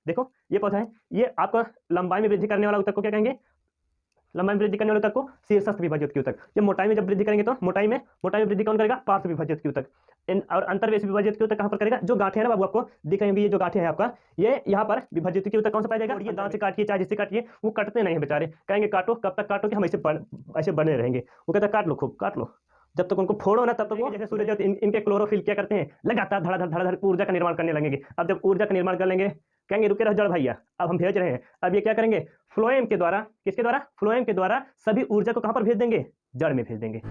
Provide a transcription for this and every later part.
देखो ये पौधा है, ये आपका लंबाई में वृद्धि करने वाला ऊतक को क्या कहेंगे? लंबाई में वृद्धि करने वाले ऊतक को शीर्षस्थ विभाज्योत ऊतक। जब मोटाई में जब वृद्धि करेंगे तो मोटाई में वृद्धि कौन करेगा? पार्श्व विभाज्योत ऊतक। और अंतर्वेशी विभाज्योत ऊतक कहां पर करेगा? जो गांठें हैं ना बाबू, आपको दिख रही होंगी ये जो गांठें हैं आपका, ये यहाँ पर विभाज्योत ऊतक कौन सा पाया जाएगा? ये दांत से काटिए चाहे जिससे काटिए, वो कटते नहीं है बेचारे, कहेंगे काटो, कब तक काटो कि हम ऐसे बने रहेंगे। वो कहता है काट लो, खूब काट लो, जब तक उनको फोड़ो ना तब तक वो जैसे सूर्य इनके क्लोरोफिल क्या करते हैं? लगातार धड़ाधड़ ऊर्जा का निर्माण करने लगेंगे। अब जब ऊर्जा का निर्माण कर लेंगे, कहेंगे रुके रहो जड़ भैया, अब हम भेज रहे हैं। अब ये क्या करेंगे? फ्लोएम के द्वारा, किसके द्वारा? फ्लोएम के द्वारा सभी ऊर्जा को कहां पर भेज देंगे? जड़ में भेज देंगे।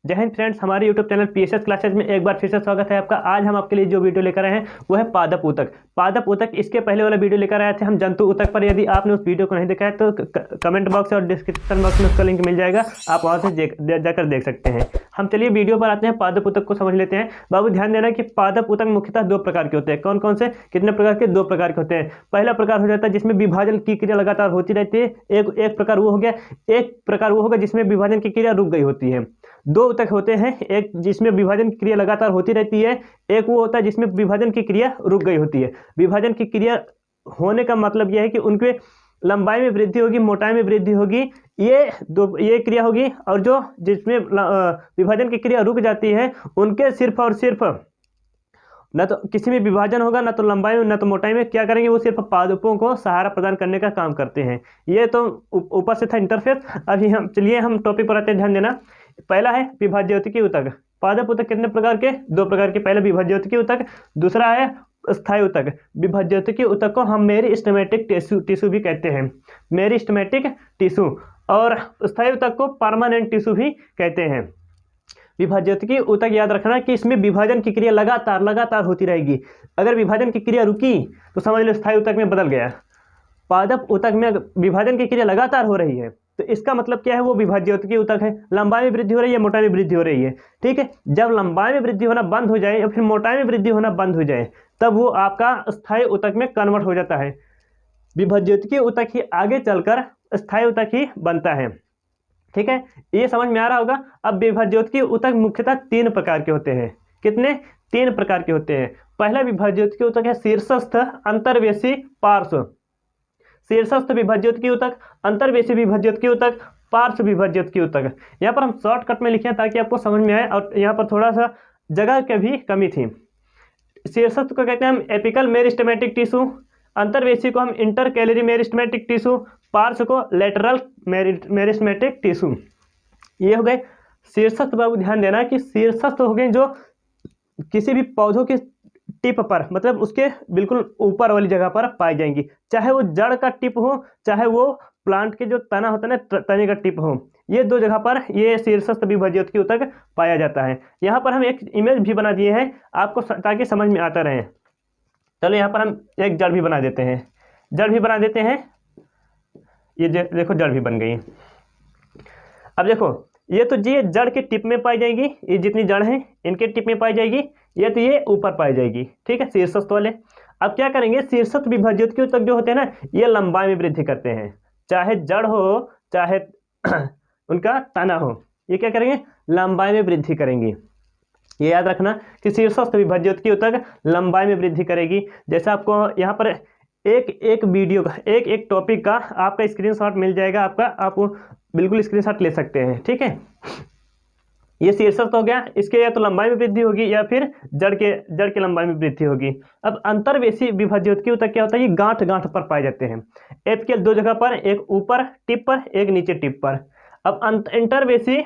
जय हिंद फ्रेंड्स, हमारे YouTube चैनल PSS क्लासेज में एक बार फिर से स्वागत है आपका। आज हम आपके लिए जो वीडियो लेकर आए हैं वो है पादप ऊतक। पादप ऊतक, इसके पहले वाला वीडियो लेकर आए थे हम जंतु ऊतक पर। यदि आपने उस वीडियो को नहीं देखा है तो कमेंट बॉक्स और डिस्क्रिप्शन बॉक्स में उसका लिंक मिल जाएगा, आप वहाँ से जाकर देख सकते हैं। हम चलिए वीडियो पर आते हैं, पादप ऊतक को समझ लेते हैं। बाबू ध्यान देना कि पादप ऊतक मुख्यतः दो प्रकार के होते हैं। कौन कौन से? कितने प्रकार के? दो प्रकार के होते हैं। पहला प्रकार हो जाता है जिसमें विभाजन की क्रिया लगातार होती रहती है, एक प्रकार वो हो गया। एक प्रकार वो होगा जिसमें विभाजन की क्रिया रुक गई होती है। दो ऊतक होते हैं, एक जिसमें विभाजन की क्रिया लगातार होती रहती है, एक वो होता है जिसमें विभाजन की क्रिया रुक गई होती है। विभाजन की क्रिया होने का मतलब यह है कि उनके लंबाई में वृद्धि होगी, मोटाई में वृद्धि होगी, ये क्रिया होगी। और जो जिसमें विभाजन की क्रिया रुक जाती है, उनके सिर्फ और सिर्फ न तो किसी में विभाजन होगा, न तो लंबाई में, न तो मोटाई में, क्या करेंगे? वो सिर्फ पादपों को सहारा प्रदान करने का काम करते हैं। ये तो ऊपर से था इंटरफेस। अभी हम चलिए हम टॉपिक पर आते हैं, ध्यान देना। पहला है विभाज्योतिकी ऊतक। पादप ऊतक कितने प्रकार के? दो प्रकार के। पहला विभाज्योतिकी ऊतक, दूसरा है स्थायी ऊतक। विभाज्योतिकी ऊतक को हम मेरिस्टेमेटिक टिश्यू भी कहते हैं, मेरिस्टेमेटिक टिश्यू। और स्थायी ऊतक को परमानेंट टिश्यू भी कहते हैं। विभाज्योतिकी ऊतक याद रखना कि इसमें विभाजन की क्रिया लगातार होती रहेगी। अगर विभाजन की क्रिया रुकी तो समझ लो स्थायी ऊतक में बदल गया। पादप ऊतक में विभाजन की क्रिया लगातार हो रही है तो इसका मतलब क्या है? वो विभाज्योतिकी ऊतक है। लंबाई में वृद्धि हो रही है, मोटाई में वृद्धि हो रही है, ठीक है। जब लंबाई में वृद्धि होना बंद हो जाए या फिर मोटाई में वृद्धि होना बंद हो जाए, तब वो आपका स्थायी ऊतक में कन्वर्ट हो जाता है। विभाज्योतिकी ऊतक ही आगे चलकर स्थायी ऊतक ही बनता है, ठीक है। ये समझ में आ रहा होगा। अब विभाज्योतिकी ऊतक मुख्यतः तीन प्रकार के होते हैं। कितने? तीन प्रकार के होते हैं। पहला विभाज्योतिकी ऊतक है शीर्षस्थ, अंतर्वेशी, पार्श्व। शीर्षस्थ विभाज्योतिकी ऊतक, अंतर्वेशी विभाज्योतिकी ऊतक, पार्श्व विभाज्योतिकी ऊतक। यहाँ पर हम शॉर्टकट में लिखे ताकि आपको समझ में आए, और यहाँ पर थोड़ा सा जगह की भी कमी थी। शीर्षस्थ को कहते हैं हम एपिकल मेरिस्टेमेटिक टिश्यू, अंतर्वेशी को हम इंटर कैलरी मेरिस्टेमेटिक टिश्यू, पार्श्व को लेटरल मेरिस्टेमेटिक टिश्यू। ये हो गए शीर्षस्थ। बाबू ध्यान देना कि शीर्षस्थ हो गए जो किसी भी पौधों के टिप पर, मतलब उसके बिल्कुल ऊपर वाली जगह पर पाई जाएंगी, चाहे वो जड़ का टिप हो, चाहे वो प्लांट के जो तना होता है ना, तने का टिप हो। ये दो जगह पर ये शीर्षस्थ विभाज्योतिकी ऊतक पाया जाता है। यहाँ पर हम एक इमेज भी बना दिए हैं आपको ताकि समझ में आता रहे। चलो यहाँ पर हम एक जड़ भी बना देते हैं, जड़ भी बना देते हैं। ये देखो जड़ भी बन गई। अब देखो ये तो जी जड़ के टिप में पाई जाएगी, ये जितनी जड़ है इनके टिप में पाई जाएगी, ये तो ये ऊपर पाई जाएगी, ठीक है, शीर्षस्थ वाले। अब क्या करेंगे? शीर्षस्थ विभाज्योतिकी ऊतक जो होते हैं ना, ये लंबाई में वृद्धि करते हैं, चाहे जड़ हो चाहे उनका तना हो, ये क्या करेंगे? लंबाई में वृद्धि करेंगी। ये याद रखना कि शीर्षस्थ विभाज्योतिकी ऊतक लंबाई में वृद्धि करेगी। जैसे आपको यहाँ पर एक वीडियो का एक टॉपिक का आपका स्क्रीनशॉट मिल जाएगा आपका, आप बिल्कुल स्क्रीनशॉट ले सकते हैं, ठीक है। ये शीर्षस्थ हो गया, इसके या तो लंबाई में वृद्धि होगी या फिर जड़ के लंबाई में वृद्धि होगी। अब अंतर्वेशी विभाज्योतिकी ऊतक क्या होता है? ये गांठ पर पाए जाते हैं। एपिकल दो जगह पर, एक ऊपर टिप पर, एक नीचे टिप पर। अब इंटरवेशी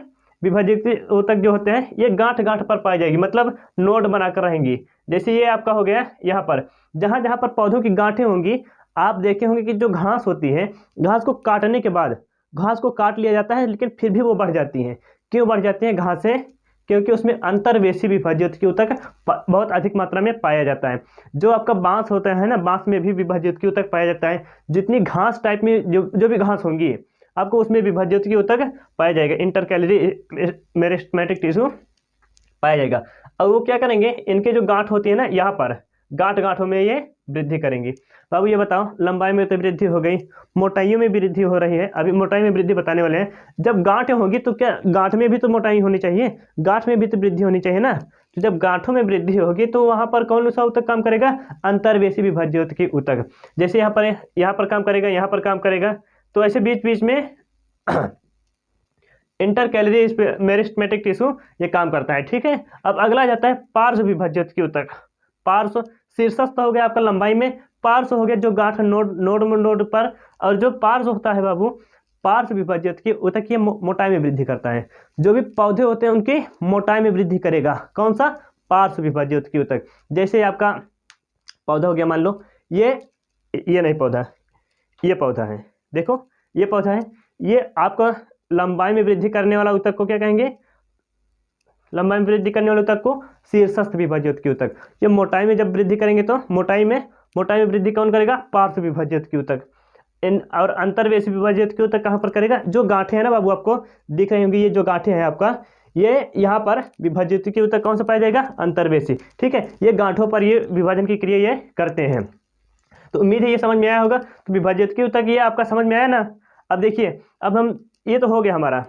विभाज्योतिकी ऊतक जो होते हैं ये गांठ पर पाई जाएगी, मतलब नोड बनाकर रहेंगी। जैसे ये आपका हो गया, यहाँ पर जहाँ पर पौधों की गांठें होंगी, आप देखे होंगे कि जो घास होती है, घास को काटने के बाद घास को काट लिया जाता है, लेकिन फिर भी वो बढ़ जाती हैं। क्यों बढ़ जाती हैं घासें? क्योंकि उसमें अंतर्वेशी विभाज्योतिकी ऊतक बहुत अधिक मात्रा में पाया जाता है। जो आपका बांस होता है ना, बांस में भी विभाज्योतिकी ऊतक पाया जाता है। जितनी घास टाइप में जो भी घास होंगी आपको उसमें विभाज्योतिकी ऊतक पाया जाएगा, इंटर कैलरी मेरिस्टेमेटिक टिश्यू पाया जाएगा। और वो क्या करेंगे? इनके जो गांठ होती है ना, यहाँ पर गांठ गांठों में ये वृद्धि करेंगी। बाबू ये बताओ, लंबाई में तो वृद्धि हो गई, मोटाइयों में भी वृद्धि हो रही है। अभी मोटाई में वृद्धि बताने वाले हैं। जब गांठें होगी तो क्या गांठ में भी तो मोटाई होनी चाहिए, गांठ में भी तो वृद्धि होनी चाहिए ना। तो जब गांठों में वृद्धि होगी तो वहां पर कौन सा ऊतक काम करेगा? अंतर्वेशी विभाज्योतकी ऊतक। जैसे यहाँ पर काम करेगा, यहाँ पर काम करेगा, तो ऐसे बीच बीच में इंटरकैलरी मेरिस्टेमेटिक टिश्यू ये काम करता है। ठीक है, अब अगला जाता है पार्श्व विभाज्योतकी ऊतक। पार्श्व शीर्षस्थ हो गया आपका लंबाई में, पार्श्व हो गया जो गांठ नोड पर, और जो पार्श्व होता है बाबू, पार्श्व विभाज्योतकी ऊतक ये मोटाई में वृद्धि करता है। जो भी पौधे होते हैं उनकी मोटाई में वृद्धि करेगा कौन सा? पार्श्व विभाज्योतकी ऊतक। जैसे आपका पौधा हो गया, मान लो ये नहीं पौधा, ये पौधा है, देखो ये पौधा है, ये आपका लंबाई में वृद्धि करने वाला ऊतक को क्या कहेंगे? लंबाई में वृद्धि करने वाले ऊतक को शीर्षस्थ विभाज्योतकी ऊतक। ये मोटाई में जब वृद्धि करेंगे तो मोटाई में वृद्धि कौन करेगा? पार्श्व विभाज्योतकी ऊतक। और अंतर्वेशी विभाज्योतकी ऊतक कहाँ पर करेगा? जो गांठें हैं ना बाबू, आपको दिख रही होंगी, ये जो गांठें हैं आपका, ये यहाँ पर विभाज्योतकी ऊतक कौन सा पाया जाएगा? अंतर्वेशी। ठीक है, ये गांठों पर ये विभाजन की क्रिया ये करते हैं। तो उम्मीद है ये समझ में आया होगा। तो विभाज्योतकी ऊतक ये आपका समझ में आया ना। अब देखिए, अब हम ये तो हो गया हमारा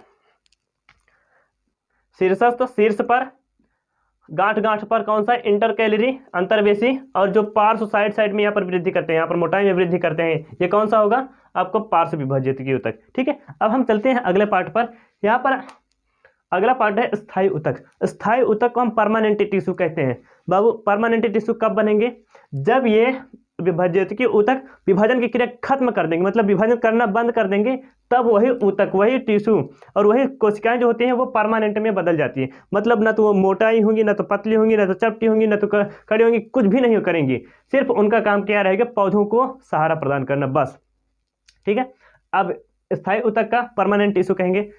शीर्षस्थ, शीर्ष पर, गांठ गांठ पर कौन सा? इंटरकैलरी अंतर्वेशी, और जो पार्श्व साइड में यहाँ पर वृद्धि करते हैं, यहाँ पर मोटाई में वृद्धि करते हैं, ये कौन सा होगा? आपको पार्श्व विभाज्योतकी ऊतक। ठीक है, अब हम चलते हैं अगले पार्ट पर। यहाँ पर अगला पार्ट है स्थायी ऊतक। स्थायी ऊतक को हम परमानेंट टिश्यू कहते हैं। बाबू परमानेंट टिश्यू कब बनेंगे? जब ये विभाज्योतकी ऊतक विभाजन की क्रिया खत्म कर देंगे, मतलब विभाजन करना बंद कर देंगे, तब वही ऊतक, वही टिश्यू और वही कोशिकाएं जो होती हैं वो परमानेंट में बदल जाती है। मतलब ना तो वो मोटाई होंगी, ना तो पतली होंगी, ना तो चपटी होंगी, ना तो खड़ी होंगी, कुछ भी नहीं करेंगी। सिर्फ उनका काम क्या रहेगा? पौधों को सहारा प्रदान करना, बस। ठीक है, अब स्थायी ऊतक का परमानेंट टिश्यू कहेंगे।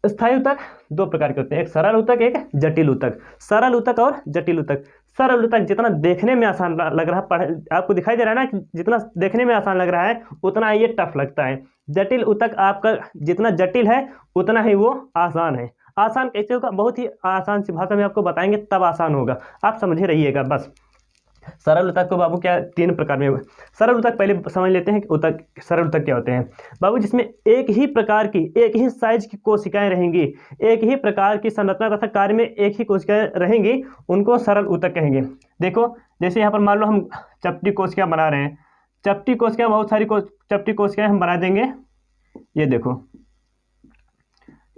स्थायी ऊतक दो प्रकार के होते हैं, एक सरल ऊतक, एक जटिल ऊतक। सरल ऊतक और जटिल ऊतक। सरल ऊतक जितना देखने में आसान लग रहा है, आपको दिखाई दे रहा है ना, जितना देखने में आसान लग रहा है उतना ये टफ लगता है। जटिल ऊतक आपका जितना जटिल है उतना ही वो आसान है। आसान कैसे होगा? बहुत ही आसान सी भाषा में आपको बताएंगे, तब आसान होगा, आप समझे रहिएगा बस। सरल ऊतक को बाबू क्या तीन प्रकार में। सरल ऊतक पहले समझ लेते हैं कि ऊतक, सरल ऊतक क्या होते हैं बाबू? जिसमें एक ही प्रकार की, एक ही साइज की कोशिकाएं रहेंगी, एक ही प्रकार की संरचना तथा कार्य में एक ही कोशिकाएं रहेंगी, उनको सरल ऊतक कहेंगे। देखो जैसे यहाँ पर मान लो हम चपटी कोशिका बना रहे हैं, चपटी कोशिका, बहुत सारी चपटी कोशिकाएं हम बना देंगे। ये देखो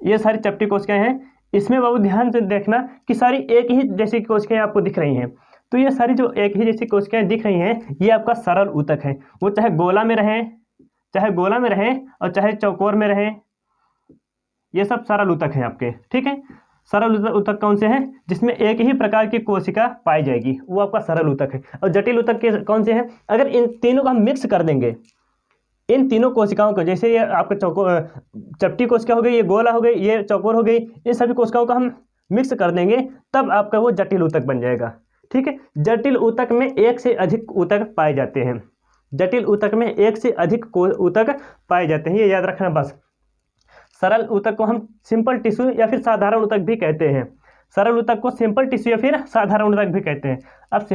ये सारी चपटी कोशिकाएं हैं। इसमें बाबू ध्यान से देखना कि सारी एक ही जैसी कोशिकाएं आपको दिख रही हैं। तो ये सारी जो एक ही जैसी कोशिकाएं दिख रही हैं, ये आपका सरल ऊतक है। वो चाहे गोला में रहें, और चाहे चौकोर में रहें, ये सब सरल ऊतक हैं आपके। ठीक है, सरल ऊतक कौन से हैं? जिसमें एक ही प्रकार की कोशिका पाई जाएगी, वो आपका सरल ऊतक है। और जटिल ऊतक के कौन से हैं? अगर इन तीनों को हम मिक्स कर देंगे, इन तीनों कोशिकाओं को, जैसे ये आपका चपटी कोशिका हो गई, ये गोला हो गई, ये चौकोर हो गई, इन सभी कोशिकाओं को हम मिक्स कर देंगे, तब आपका वो जटिल ऊतक बन जाएगा। ठीक है, जटिल ऊतक में एक से अधिक ऊतक पाए जाते हैं। जटिल ऊतक में एक से अधिक ऊतक पाए जाते हैं, ये याद रखना बस। सरल ऊतक को हम सिंपल टिश्यू या फिर साधारण ऊतक भी कहते हैं। सरल ऊतक को सिंपल टिश्यू या फिर साधारण ऊतक भी कहते हैं। अब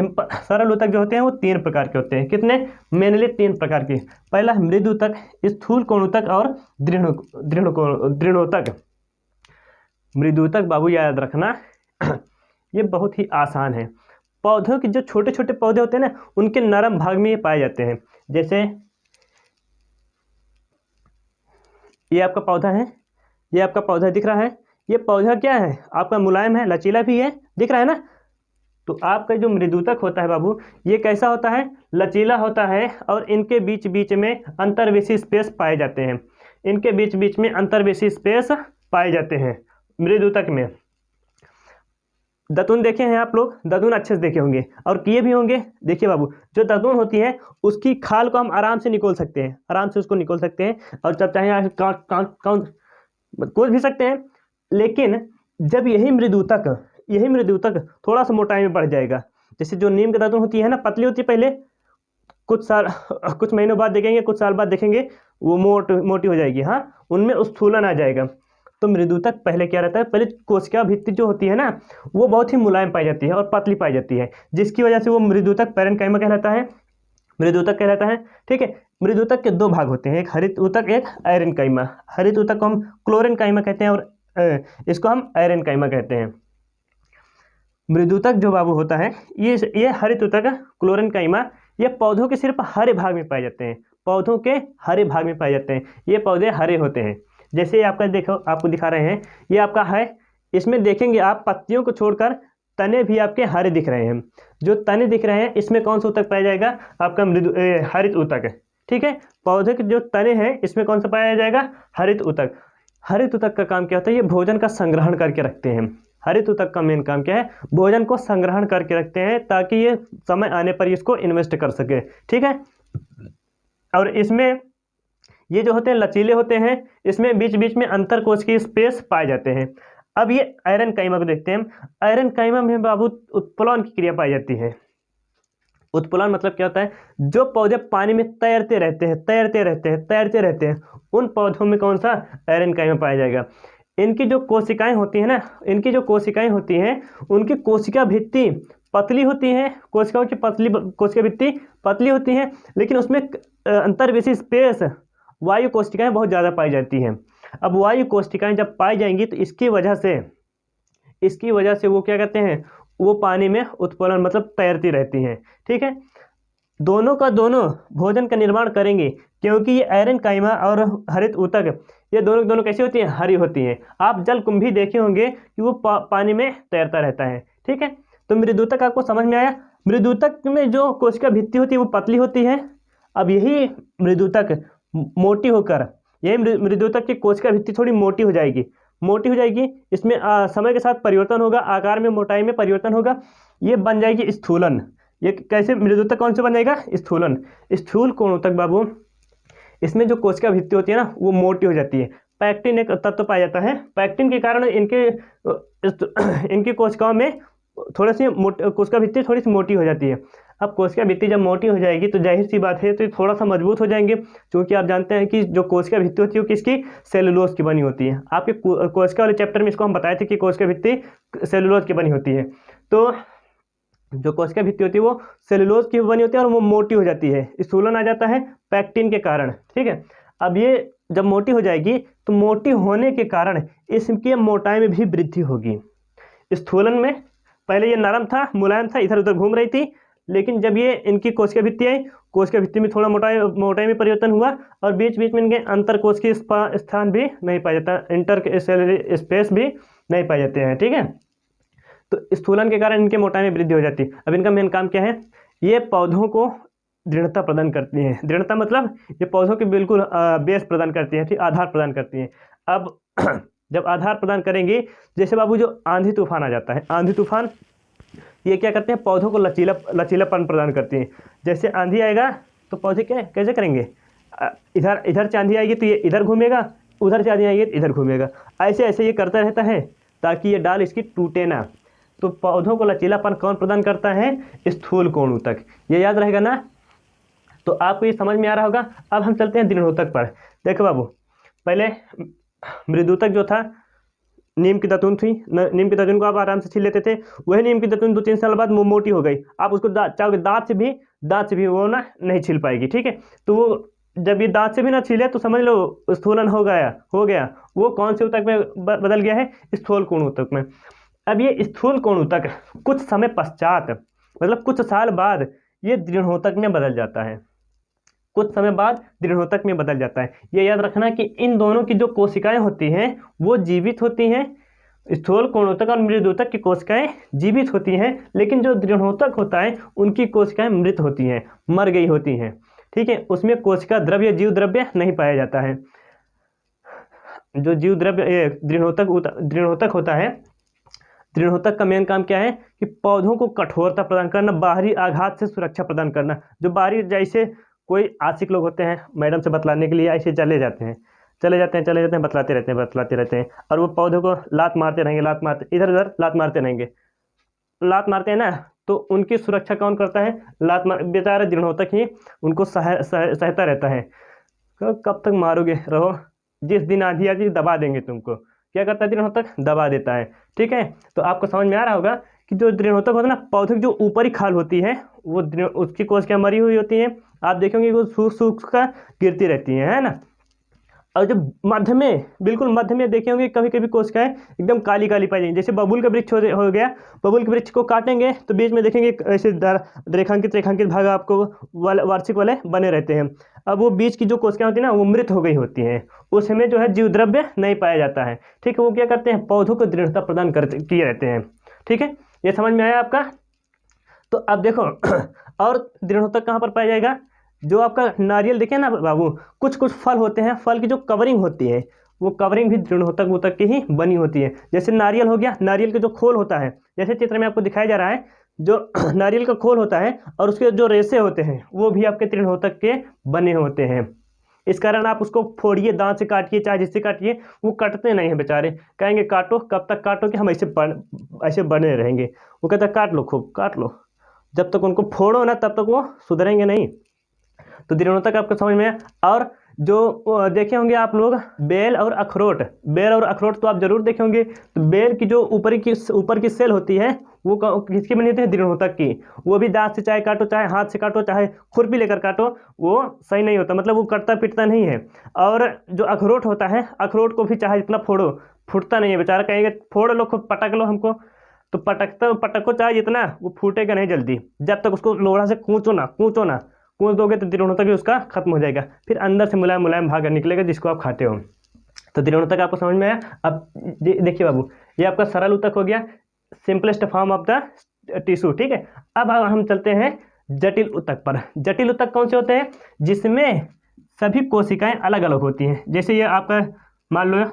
सरल ऊतक जो होते हैं वो तीन प्रकार के होते हैं। कितने? मेनली तीन प्रकार के। पहला मृदु ऊतक, स्थूल कोण ऊतक और दृढ़ ऊतक। मृदु ऊतक बाबू याद रखना ये बहुत ही आसान है। पौधों के जो छोटे छोटे पौधे होते हैं ना, उनके नरम भाग में ये पाए जाते हैं। जैसे ये आपका पौधा है, ये आपका पौधा दिख रहा है, ये पौधा क्या है? आपका मुलायम है, लचीला भी है, दिख रहा है ना। तो आपका जो मृदुतक होता है बाबू, ये कैसा होता है? लचीला होता है, और इनके बीच बीच में अंतर्वेशी स्पेस पाए जाते हैं। इनके बीच बीच में अंतर्वेशी स्पेस पाए जाते हैं मृदुतक में। दतून देखे हैं आप लोग? दतून अच्छे से देखे होंगे और किए भी होंगे। देखिए बाबू, जो दतून होती है उसकी खाल को हम आराम से निकोल सकते हैं, आराम से उसको निकोल सकते हैं, और जब चाहे खोल भी सकते हैं। लेकिन जब यही मृदुतक थोड़ा सा मोटाई में बढ़ जाएगा, जैसे जो नीम की दतून होती है ना, पतली होती है पहले, कुछ महीनों बाद देखेंगे, कुछ साल बाद देखेंगे वो मोटी हो जाएगी। हाँ, उनमें स्थूलन आ जाएगा। तो मृदुतक पहले क्या रहता है, पहले कोशिका भित्ति जो होती है ना वो बहुत ही मुलायम पाई जाती है और पतली पाई जाती है, जिसकी वजह से वो मृदुतक पैरेन्काइमा कहलाता है, मृदुतक कहलाता है। ठीक है, मृदुतक के दो भाग होते हैं, एक हरित ऊतक, एक एरेन्काइमा। हरित ऊतक को हम क्लोरेन्काइमा कहते हैं और इसको हम एरेन्काइमा कहते हैं। मृदुतक जो बाबू होता है ये हरित ऊतक क्लोरेन्काइमा, ये पौधों के सिर्फ हरे भाग में पाए जाते हैं, पौधों के हरे भाग में पाए जाते हैं। ये पौधे हरे होते हैं, जैसे ये आपका देखो आपको दिखा रहे हैं, ये आपका है, इसमें देखेंगे आप पत्तियों को छोड़कर तने भी आपके हरे दिख रहे हैं। जो तने दिख रहे हैं इसमें कौन सा ऊतक पाया जाएगा, आपका हरित ऊतक। ठीक है, पौधे के जो तने हैं इसमें कौन सा पाया जाएगा, हरित ऊतक। हरित ऊतक का काम क्या होता है, ये भोजन का संग्रहण करके रखते हैं। हरित ऊतक का मेन काम क्या है, भोजन को संग्रहण करके रखते हैं ताकि ये समय आने पर इसको इन्वेस्ट कर सके। ठीक है, और इसमें ये जो होते हैं लचीले होते हैं, इसमें बीच बीच में अंतर कोश की स्पेस पाए जाते हैं। अब ये एरेन्काइमा को देखते हैं। एरेन्काइमा में बाबू उत्प्लावन की क्रिया पाई जाती है। उत्प्लावन मतलब क्या होता है, जो पौधे पानी में तैरते रहते हैं उन पौधों में कौन सा, एरेन्काइमा पाया जाएगा। इनकी जो कोशिकाएं होती हैं ना, उनकी कोशिका भित्ति पतली होती है, कोशिकाओं की कोशिका भित्ति पतली होती है, लेकिन उसमें अंतर्वेशी स्पेस वायु कोशिकाएं बहुत ज़्यादा पाई जाती हैं। अब वायु कोशिकाएं जब पाई जाएंगी तो इसकी वजह से वो क्या कहते हैं, वो पानी में उत्प्लावन मतलब तैरती रहती हैं। ठीक है, दोनों का दोनों भोजन का निर्माण करेंगे, क्योंकि ये एरेन्काइमा और हरित ऊतक ये दोनों कैसी होती हैं, हरी होती हैं। आप जल कुंभी देखे होंगे कि वो पानी में तैरता रहता है। ठीक है, तो मृदुतक आपको समझ में आया। मृदुतक में जो कोशिका भित्ति होती है वो पतली होती है। अब यही मृदुतक मोटी होकर, यही मृदुतक की कोशिका भित्ति थोड़ी मोटी हो जाएगी, इसमें समय के साथ परिवर्तन होगा, आकार में मोटाई में परिवर्तन होगा, ये बन जाएगी स्थूलन। ये कैसे मृदुतक कौन से बन जाएगा, स्थूलन। स्थूल कोण ऊतक बाबू, इसमें जो कोशिका भित्ति होती है ना वो मोटी हो जाती है। पैक्टिन एक तत्व पाया जाता है, पैक्टिन के कारण इनकी कोशिकाओं में कोशिका भित्ति थोड़ी सी मोटी हो जाती है। अब कोशिका भित्ति जब मोटी हो जाएगी तो जाहिर सी बात है तो ये थोड़ा सा मजबूत हो जाएंगे, क्योंकि आप जानते हैं कि जो कोशिका भित्ति होती है वो किसकी, सेलुलोज की बनी होती है। आपके कोशिका वाले चैप्टर में इसको हम बताए थे कि कोशिका भित्ति सेलुलोज की बनी होती है। तो जो कोशिका भित्ति होती है वो सेलुलोज की बनी होती है और वो मोटी हो जाती है, स्थूलन आ जाता है पैक्टिन के कारण। ठीक है, अब ये जब मोटी हो जाएगी तो मोटी होने के कारण इसकी मोटाई में भी वृद्धि होगी। स्थूलन में पहले ये नरम था, मुलायम था, इधर उधर घूम रही थी, लेकिन जब ये इनकी कोशिका भित्ति आई, कोशिका भित्ति में थोड़ा मोटाई में परिवर्तन हुआ और बीच बीच में इनके अंतर कोश की स्थान भी नहीं पाया जाता, इंटर सेलुलर स्पेस भी नहीं पाए जाते हैं। ठीक है, तो स्थूलन के कारण इनके मोटाई में वृद्धि हो जाती है। अब इनका मेन काम क्या है, ये पौधों को दृढ़ता प्रदान करती हैं। दृढ़ता मतलब ये पौधों के बिल्कुल बेस प्रदान करती हैं, ठीक, आधार प्रदान करती हैं। अब जब आधार प्रदान करेंगे, जैसे बाबू जो आंधी तूफान आ जाता है, आंधी तूफान ये क्या करते हैं, पौधों को लचीलापन प्रदान करती हैं। जैसे आंधी आएगा तो पौधे कैसे करेंगे, इधर से आंधी आएगी तो ये इधर घूमेगा, उधर से आंधी आएगी तो इधर घूमेगा, ऐसे ये करता रहता है ताकि ये डाल इसकी टूटे ना। तो पौधों को लचीलापन कौन प्रदान करता है, स्थूल कोण ऊतक, ये याद रहेगा ना। तो आपको ये समझ में आ रहा होगा। अब हम चलते हैं दृढ़ ऊतक पर। देखो बाबू, पहले मृदुतक जो था नीम की दतून थी, नीम की दतून को आप आराम से छील लेते थे, वही नीम की दतून 2-3 साल बाद मोटी हो गई, आप उसको चाहोगे दांत से भी वो ना नहीं छील पाएगी। ठीक है, तो वो जब ये दांत से भी ना छीले तो समझ लो स्थूलन हो गया। वो कौन से ऊतक में बदल गया है, स्थूल कोण ऊतक में। अब ये स्थूल कोण ऊतक कुछ समय पश्चात मतलब कुछ साल बाद ये दृढ़ोतक में बदल जाता है, कुछ समय बाद दृढ़ोतक में बदल जाता है। ये याद रखना कि इन दोनों की जो कोशिकाएं होती हैं वो जीवित होती हैं, स्थूल कोणोतक और मृदुतक की कोशिकाएं जीवित होती हैं, लेकिन जो दृढ़ोतक होता है उनकी कोशिकाएं मृत होती हैं, मर गई होती हैं। ठीक है, उसमें कोशिका द्रव्य जीव द्रव्य नहीं पाया जाता है। जो जीव द्रव्य दृढ़ोतक होता है, दृढ़ोतक का मेन काम क्या है कि पौधों को कठोरता प्रदान करना, बाहरी आघात से सुरक्षा प्रदान करना। जो बाहरी, जैसे कोई आशिक लोग होते हैं मैडम से बतलाने के लिए ऐसे चले जाते हैं, बतलाते रहते हैं और वो पौधों को लात मारते रहेंगे, इधर उधर लात मारते हैं ना, तो उनकी सुरक्षा कौन करता है, बेचारा दृढ़ोतक ही उनको सहता रहता है। कब तक मारोगे, रहो, जिस दिन आंधी आती दबा देंगे तुमको, क्या करता है, दृढ़ोतक दबा देता है। ठीक है, तो आपको समझ में आ रहा होगा कि जो दृढ़ोतक होता है ना, पौधे की जो ऊपरी खाल होती है वो उसकी कोशिकाएं मरी हुई होती हैं, आप देखेंगे वो सूख सूख कर गिरती रहती हैं, है ना। और जो मध्य में, बिल्कुल मध्य में देखे होंगे कभी कभी कोशिकाएं एकदम काली काली पाई जाएंगी, जैसे बबूल का वृक्ष हो गया। बबूल के वृक्ष को काटेंगे तो बीच में देखेंगे ऐसे रेखांकित रेखांकित भाग आपको वार्षिक वाले बने रहते हैं। अब वो बीच की जो कोशिकाएं होती है ना, वो मृत हो गई होती हैं, उसमें जो है जीव द्रव्य नहीं पाया जाता है। ठीक है, वो क्या करते हैं, पौधों को दृढ़ता प्रदान करते किए रहते हैं। ठीक है, ये समझ में आया आपका। तो अब देखो और दृढ़ोतक कहाँ पर पाया जाएगा, जो आपका नारियल देखे ना बाबू, कुछ कुछ फल होते हैं, फल की जो कवरिंग होती है वो कवरिंग भी दृढ़ोतक ऊतक की ही बनी होती है। जैसे नारियल हो गया, नारियल का जो खोल होता है, जैसे चित्र में आपको दिखाया जा रहा है, जो नारियल का खोल होता है और उसके जो रेशे होते हैं वो भी आपके दृढ़ोतक के बने होते हैं। इस कारण आप उसको फोड़िए, दांत से काटिए, चाहे जिससे काटिए, वो कटते नहीं हैं बेचारे। कहेंगे काटो, कब तक काटो कि हम ऐसे बने रहेंगे। वो कहता है काट लो, खूब काट लो, जब तक उनको फोड़ो ना तब तक वो सुधरेंगे नहीं। तो दृढ़ोतक आपको समझ में है। और जो देखे होंगे आप लोग बेल और अखरोट, बेल और अखरोट तो आप जरूर देखे होंगे। तो बेल की जो ऊपर की सेल होती है वो किसकी बनी होती है, दृढ़ोतक की। वो भी दांत से चाहे काटो, चाहे हाथ से काटो, चाहे खुरपी लेकर काटो, वो सही नहीं होता, मतलब वो कटता पिटता नहीं है। और जो अखरोट होता है, अखरोट को भी चाहे जितना फोड़ो फूटता नहीं है बेचारा। कहेंगे फोड़ लो, खूब पटक लो हमको, तो पटको चाहे जितना, वो फूटेगा नहीं जल्दी, जब तक उसको लोढ़ा से कूचो ना कूच दोगे तो दृढ़ोतक भी उसका खत्म हो जाएगा, फिर अंदर से मुलायम मुलायम भाग निकलेगा जिसको आप खाते हो। तो दृढ़ोतक आपको समझ में आया। अब देखिए बाबू, ये आपका सरल ऊतक हो गया, simplest form of the tissue. ठीक है, अब हम चलते हैं जटिल ऊतक पर। जटिल ऊतक कौन से होते हैं, जिसमें सभी कोशिकाएं अलग अलग होती हैं। जैसे ये आपका मान लो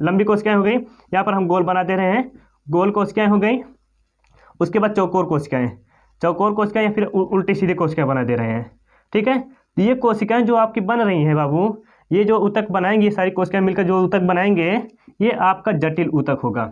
लंबी कोशिकाएं हो गई, यहाँ पर हम गोल बना दे रहे हैं, गोल कोशिकाएं हो गई। उसके बाद चौकोर कोशिकाएं या फिर उल्टी सीधी कोशिकाएं बना दे रहे हैं। ठीक है, तो ये कोशिकाएं जो आपकी बन रही हैं बाबू, ये जो ऊतक बनाएंगे, ये सारी कोशिकाएं मिलकर जो ऊतक बनाएंगे, ये आपका जटिल ऊतक होगा।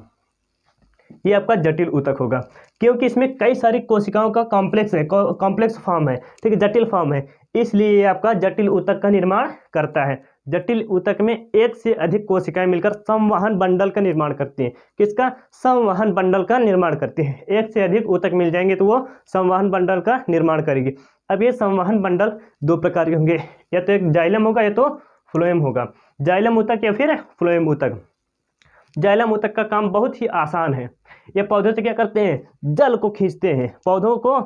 ये आपका जटिल ऊतक होगा, क्योंकि इसमें कई सारी कोशिकाओं का कॉम्प्लेक्स फॉर्म है। ठीक है, जटिल फॉर्म है, इसलिए ये आपका जटिल ऊतक का निर्माण करता है। जटिल ऊतक में एक से अधिक कोशिकाएं मिलकर संवहन बंडल का निर्माण करती हैं। किसका, संवहन बंडल का निर्माण करती हैं। एक से अधिक ऊतक मिल जाएंगे तो वो संवहन बंडल का निर्माण करेगी। अब ये संवहन बंडल दो प्रकार के होंगे, या तो एक जाइलम होगा या तो फ्लोएम होगा। जाइलम ऊतक या फिर फ्लोएम ऊतक। जाइलम ऊतक का काम बहुत ही आसान है। ये पौधों से क्या करते हैं, जल को खींचते हैं, पौधों को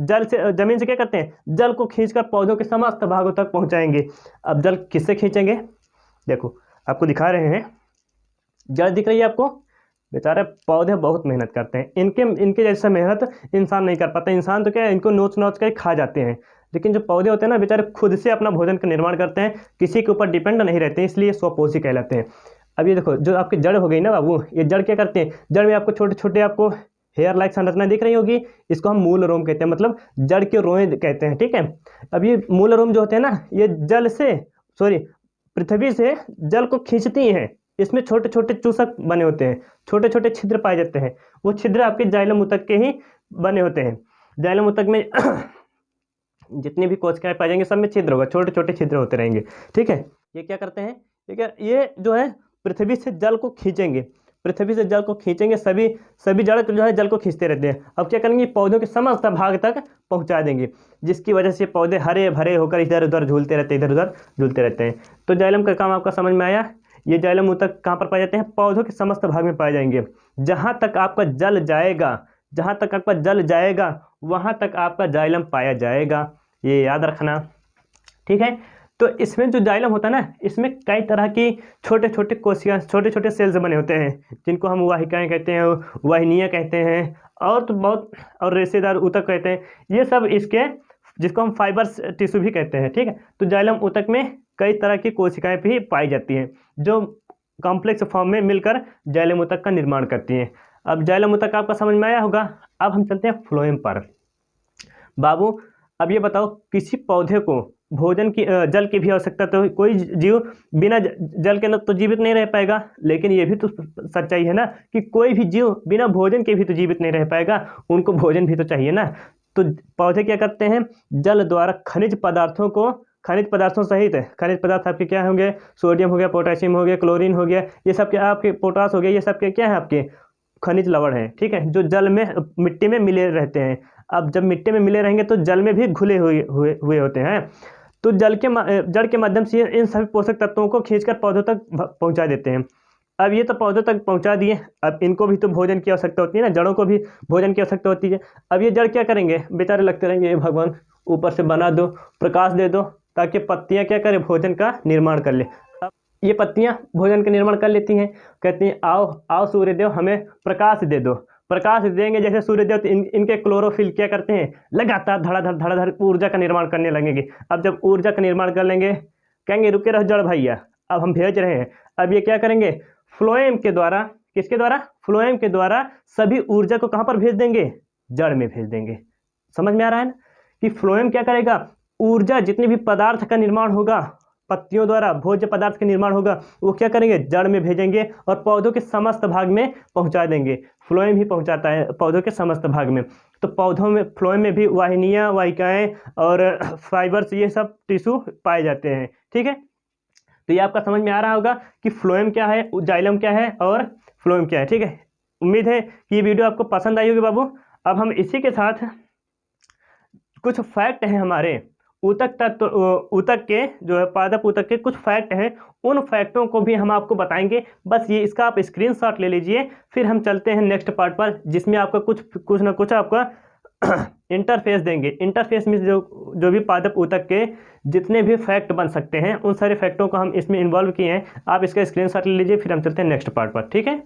जल से, जमीन से क्या करते हैं, जल को खींचकर पौधों के समस्त भागों तक पहुंचाएंगे। अब जल किससे खींचेंगे, देखो आपको दिखा रहे हैं, जल दिख रही है आपको, बेचारे पौधे बहुत मेहनत करते हैं, इनके जैसा मेहनत इंसान नहीं कर पाता। इंसान तो क्या है, इनको नोच नोच कर खा जाते हैं, लेकिन जो पौधे होते हैं ना बेचारे खुद से अपना भोजन का निर्माण करते हैं, किसी के ऊपर डिपेंड नहीं रहते हैं, इसलिए स्वपोषी कहलाते हैं। अब ये देखो, जो आपकी जड़ हो गई ना बाबू, ये जड़ क्या करते हैं, जड़ में आपको छोटे छोटे आपको हेयर लाइक संरचना दिख रही होगी, इसको हम मूल रोम कहते हैं, मतलब जड़ के रोए कहते हैं। ठीक है, अब ये मूल रोम जो होते हैं ना, ये पृथ्वी से जल को खींचती हैं। इसमें छोटे छोटे चूसक बने होते हैं, छोटे छोटे छिद्र पाए जाते हैं, वो छिद्र आपके जाइलम ऊतक के ही बने होते हैं। जाइलम ऊतक में जितनी भी कोशिकाएं पाई जाएंगी सब में छिद्र होगा, छोटे छोटे छिद्र होते रहेंगे। ठीक है, ये क्या करते हैं, ठीक है, ये जो है पृथ्वी से जल को खींचेंगे, सभी जड़ जो है जल को खींचते रहते हैं। अब क्या करेंगे, पौधों के समस्त भाग तक पहुंचा देंगे, जिसकी वजह से पौधे हरे भरे होकर इधर उधर झूलते रहते हैं। तो जाइलम का काम आपका समझ में आया। ये जाइलम ऊतक कहाँ पर पाए जाते हैं, पौधों के समस्त भाग में पाए जाएंगे। जहाँ तक आपका जल जाएगा वहाँ तक आपका जाइलम पाया जाएगा, ये याद रखना। ठीक है, तो इसमें जो जाइलम होता है ना, इसमें कई तरह की छोटे छोटे कोशिकाएं, छोटे छोटे सेल्स बने होते हैं, जिनको हम वाहिकाएं कहते हैं, वाहिनियाँ कहते हैं, और तो बहुत, और रेशेदार ऊतक कहते हैं। ये सब इसके, जिसको हम फाइबर्स टिश्यू भी कहते हैं। ठीक है, तो जाइलम ऊतक में कई तरह की कोशिकाएं भी पाई जाती हैं, जो कॉम्प्लेक्स फॉर्म में मिलकर जाइलम ऊतक का निर्माण करती हैं। अब जाइलम ऊतक आपका समझ में आया होगा। अब हम चलते हैं फ्लोएम पर। बाबू अब ये बताओ, किसी पौधे को भोजन की जल की भी आवश्यकता, तो कोई जीव बिना जल के न तो जीवित नहीं रह पाएगा, लेकिन ये भी तो सच्चाई है ना कि कोई भी जीव बिना भोजन के भी तो जीवित नहीं रह पाएगा, उनको भोजन भी तो चाहिए ना। तो पौधे क्या करते हैं, जल द्वारा खनिज पदार्थों को खनिज पदार्थों सहित खनिज पदार्थ आपके क्या होंगे, सोडियम हो गया, पोटेशियम हो गया, क्लोरीन हो गया, ये सब क्या आपके, पोटास हो गया, ये सब के क्या है आपके खनिज लवण है, ठीक है, जो जल में मिट्टी में मिले रहते हैं। अब जब मिट्टी में मिले रहेंगे तो जल में भी घुले हुए होते हैं, तो जड़ के माध्यम से इन सभी पोषक तत्वों को खींचकर पौधों तक पहुंचा देते हैं। अब ये तो पौधों तक पहुंचा दिए, अब इनको भी तो भोजन की आवश्यकता होती है ना, जड़ों को भी भोजन की आवश्यकता होती है। अब ये जड़ क्या करेंगे, बेचारे लगते रहेंगे भगवान ऊपर से बना दो, प्रकाश दे दो, ताकि पत्तियां क्या करें, भोजन का निर्माण कर ले। अब ये पत्तियां भोजन का निर्माण कर लेती हैं, कहती हैं आओ आओ सूर्यदेव हमें प्रकाश दे दो। प्रकाश देंगे जैसे सूर्यदेव, तो इनके क्लोरोफिल क्या करते हैं, लगातार धड़ाधड़ ऊर्जा का निर्माण करने लगेंगे। अब जब ऊर्जा का निर्माण कर लेंगे, कहेंगे रुके रहो जड़ भैया, अब हम भेज रहे हैं। अब ये क्या करेंगे, फ्लोएम के द्वारा, किसके द्वारा, फ्लोएम के द्वारा सभी ऊर्जा को कहाँ पर भेज देंगे, जड़ में भेज देंगे। समझ में आ रहा है ना, कि फ्लोएम क्या करेगा, ऊर्जा जितने भी पदार्थ का निर्माण होगा, पत्तियों द्वारा भोज्य पदार्थ का निर्माण होगा, वो क्या करेंगे, जड़ में भेजेंगे और पौधों के समस्त भाग में पहुंचा देंगे। फ्लोएम ही पहुंचाता है पौधों के समस्त भाग में। तो पौधों में, फ्लोएम में भी वाहिनियाँ, वाहिकाएं और फाइबर्स, ये सब टिश्यू पाए जाते हैं, ठीक है। तो ये आपका समझ में आ रहा होगा कि फ्लोएम क्या है, जाइलम क्या है और फ्लोएम क्या है, ठीक है। उम्मीद है कि ये वीडियो आपको पसंद आई होगी बाबू। अब हम इसी के साथ कुछ फैक्ट हैं हमारे ऊतक तत्व, ऊतक के जो है पादप ऊतक के कुछ फैक्ट हैं, उन फैक्टों को भी हम आपको बताएंगे। बस ये इसका आप स्क्रीनशॉट ले लीजिए, फिर हम चलते हैं नेक्स्ट पार्ट पर, जिसमें आपका कुछ ना कुछ आपका इंटरफेस देंगे। इंटरफेस में जो भी पादप ऊतक के जितने भी फैक्ट बन सकते हैं, उन सारे फैक्टों को हम इसमें इन्वॉल्व किए हैं। आप इसका स्क्रीनशॉट ले लीजिए, फिर हम चलते हैं नेक्स्ट पार्ट पर, ठीक है।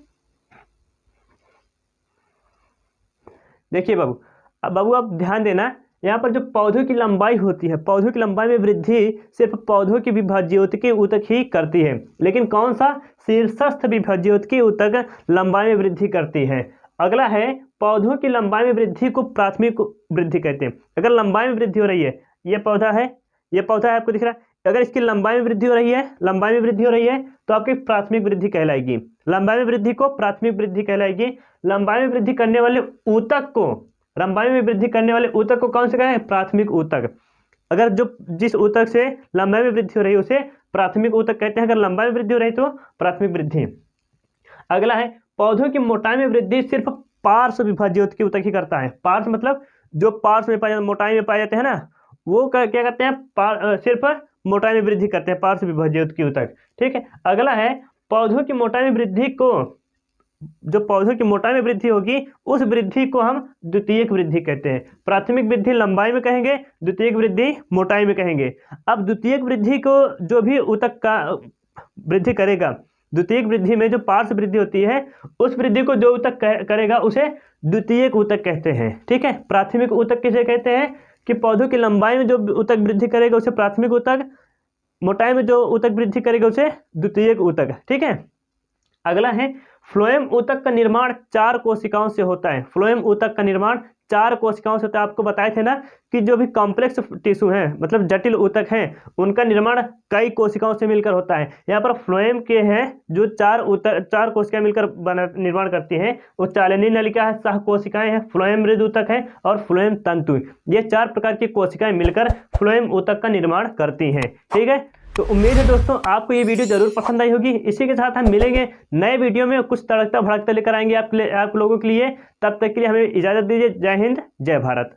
देखिए बाबू, अब बाबू आप ध्यान देना, यहाँ पर जो पौधों की लंबाई होती है, पौधों की लंबाई में वृद्धि सिर्फ पौधों की विभाज्योतिकीय ऊतक ही करती है। लेकिन कौन सा, शीर्षस्थ विभाज्योतिकीय ऊतक लंबाई में वृद्धि करती है। अगला है, पौधों की लंबाई में वृद्धि को प्राथमिक वृद्धि कहते हैं। अगर लंबाई में वृद्धि हो रही है, ये पौधा है, ये पौधा है आपको दिख रहा है, अगर इसकी लंबाई में वृद्धि हो रही है, लंबाई में वृद्धि हो रही है, तो आपकी प्राथमिक वृद्धि कहलाएगी। लंबाई में वृद्धि को प्राथमिक वृद्धि कहलाएगी। लंबाई में वृद्धि करने वाले ऊतक को, लंबाई में वृद्धि करने वाले ऊतक को कौन से कहें, प्राथमिक ऊतक। अगर जिस ऊतक से लंबाई में वृद्धि हो रही है उसे प्राथमिक ऊतक कहते हैं। अगर लंबाई में वृद्धि हो रही तो प्राथमिक वृद्धि। अगला है, पौधों की मोटाई में वृद्धि सिर्फ पार्श्व विभाज्योतिकीय ऊतक ही करता है। पार्श्व मतलब जो पार्श्व में पाए, मोटाई में पाए जाते हैं ना, वो क्या करते हैं, सिर्फ मोटाई में वृद्धि करते हैं, पार्श्व विभाज्योतिकीय ऊतक, ठीक है। अगला है, पौधों की मोटाई में वृद्धि को, जो पौधों की मोटाई में वृद्धि होगी उस वृद्धि को हम द्वितीयक वृद्धि कहते हैं। प्राथमिक वृद्धि लंबाई में कहेंगे, द्वितीयक वृद्धि मोटाई में कहेंगे। अब द्वितीयक वृद्धि को जो भी ऊतक का वृद्धि करेगा, द्वितीयक वृद्धि में जो पार्श्व वृद्धि होती है, उस वृद्धि को जो ऊतक करेगा उसे द्वितीयक ऊतक कहते हैं, ठीक है। प्राथमिक ऊतक किसे कहते हैं, कि पौधों की लंबाई में जो ऊतक वृद्धि करेगा उसे प्राथमिक ऊतक, मोटाई में जो ऊतक वृद्धि करेगा उसे द्वितीयक ऊतक, ठीक है। अगला है, फ्लोएम ऊतक का निर्माण 4 कोशिकाओं से होता है। फ्लोएम ऊतक का निर्माण 4 कोशिकाओं से होता है। आपको बताए थे ना कि जो भी कॉम्प्लेक्स टिश्यू हैं, मतलब जटिल ऊतक हैं, उनका निर्माण कई कोशिकाओं से मिलकर होता है। यहाँ पर फ्लोएम के हैं जो 4 कोशिकाएं मिलकर निर्माण करती हैं, वो चालनी नलिका है, सह कोशिकाएं हैं, फ्लोएम मृद ऊतक है और फ्लोएम तंतु। ये 4 प्रकार की कोशिकाएं मिलकर फ्लोएम ऊतक का निर्माण करती हैं, ठीक है। तो उम्मीद है दोस्तों आपको ये वीडियो जरूर पसंद आई होगी। इसी के साथ हम मिलेंगे नए वीडियो में, कुछ तड़कता भड़कता लेकर आएंगे आप लोगों के लिए। तब तक के लिए हमें इजाजत दीजिए। जय हिंद, जय भारत।